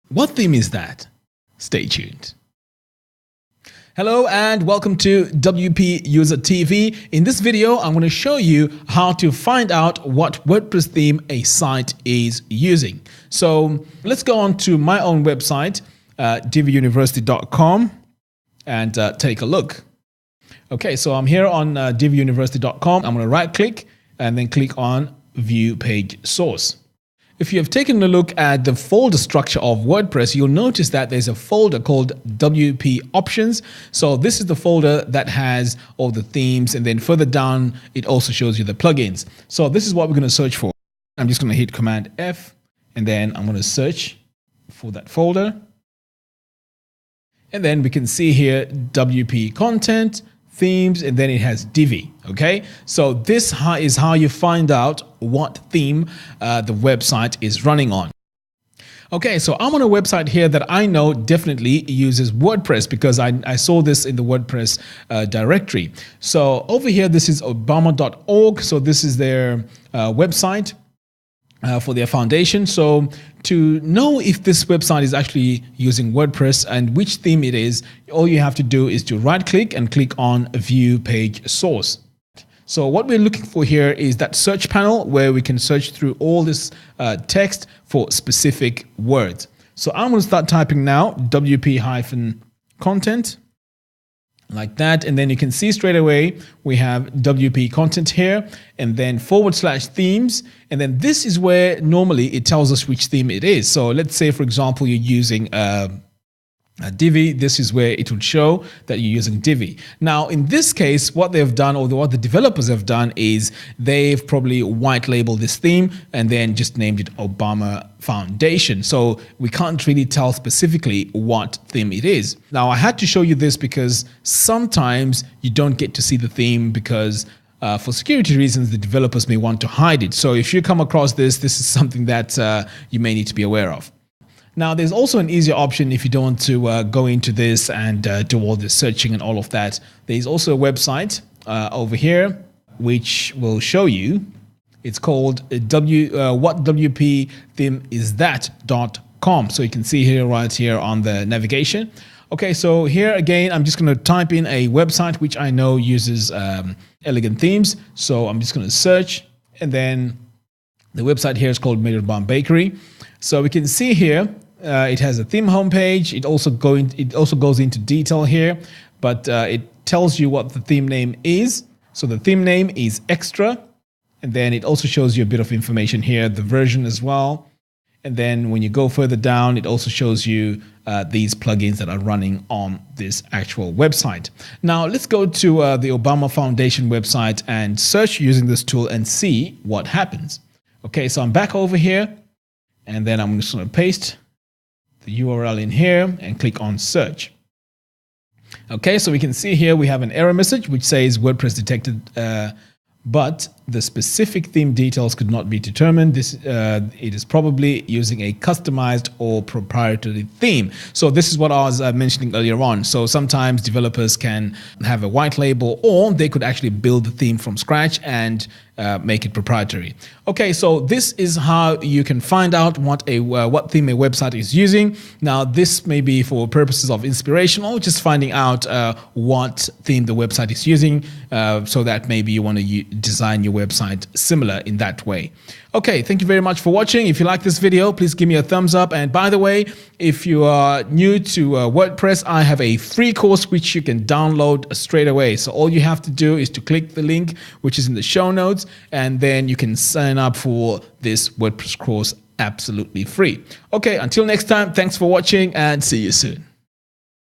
What theme is that? Stay tuned. Hello and welcome to WP User TV. In this video, I'm going to show you how to find out what WordPress theme a site is using. So let's go on to my own website, diviuniversity.com, and take a look. Okay, so I'm here on diviuniversity.com. I'm going to right click and then click on View Page Source. If you have taken a look at the folder structure of WordPress, you'll notice that there's a folder called WP Options. So this is the folder that has all the themes, and then further down, it also shows you the plugins. So this is what we're going to search for. I'm just going to hit Command F, and then I'm going to search for that folder. And then we can see here WP Content, Themes, and then it has DIVI. Okay, so this is how you find out what theme the website is running on. Okay, so I'm on a website here that I know definitely uses WordPress because I saw this in the WordPress directory. So over here, this is obama.org. So this is their website for their foundation. So to know if this website is actually using WordPress and which theme it is, all you have to do is to right click and click on View Page Source. So what we're looking for here is that search panel where we can search through all this text for specific words. So I'm going to start typing now, WP-content, like that. And then you can see straight away, we have WP content here and then /themes. And then this is where normally it tells us which theme it is. So let's say, for example, you're using DIVI, this is where it would show that you're using DIVI. Now, in this case, what they've done, or what the developers have done, is they've probably white labeled this theme and then just named it Obama Foundation. So we can't really tell specifically what theme it is. Now, I had to show you this because sometimes you don't get to see the theme because for security reasons, the developers may want to hide it. So if you come across this, this is something that you may need to be aware of. Now, there's also an easier option if you don't want to go into this and do all the searching and all of that. There's also a website over here which will show you. It's called whatwpthemeisthat.com. So you can see here, right here on the navigation. Okay, so here again, I'm just going to type in a website which I know uses elegant themes. So I'm just going to search, and then the website here is called Bomb Bakery. So we can see here, it has a theme homepage. It also goes into detail here, but it tells you what the theme name is. So the theme name is Extra, and then it also shows you a bit of information here, the version as well. And then when you go further down, it also shows you these plugins that are running on this actual website. Now let's go to the Obama Foundation website and search using this tool and see what happens. Okay, so I'm back over here, and then I'm just going to paste the URL in here and click on search. Okay, so we can see here we have an error message which says WordPress detected, but the specific theme details could not be determined. It is probably using a customized or proprietary theme. So this is what I was mentioning earlier on. So sometimes developers can have a white label, or they could actually build the theme from scratch and make it proprietary. Okay, so this is how you can find out what theme a website is using. Now, this may be for purposes of inspiration or just finding out what theme the website is using, so that maybe you want to design your website similar in that way. Okay, thank you very much for watching. If you like this video, please give me a thumbs up. And by the way, if you are new to WordPress, I have a free course which you can download straight away. So all you have to do is to click the link which is in the show notes, and then you can sign up for this WordPress course absolutely free. Okay, until next time, thanks for watching and see you soon.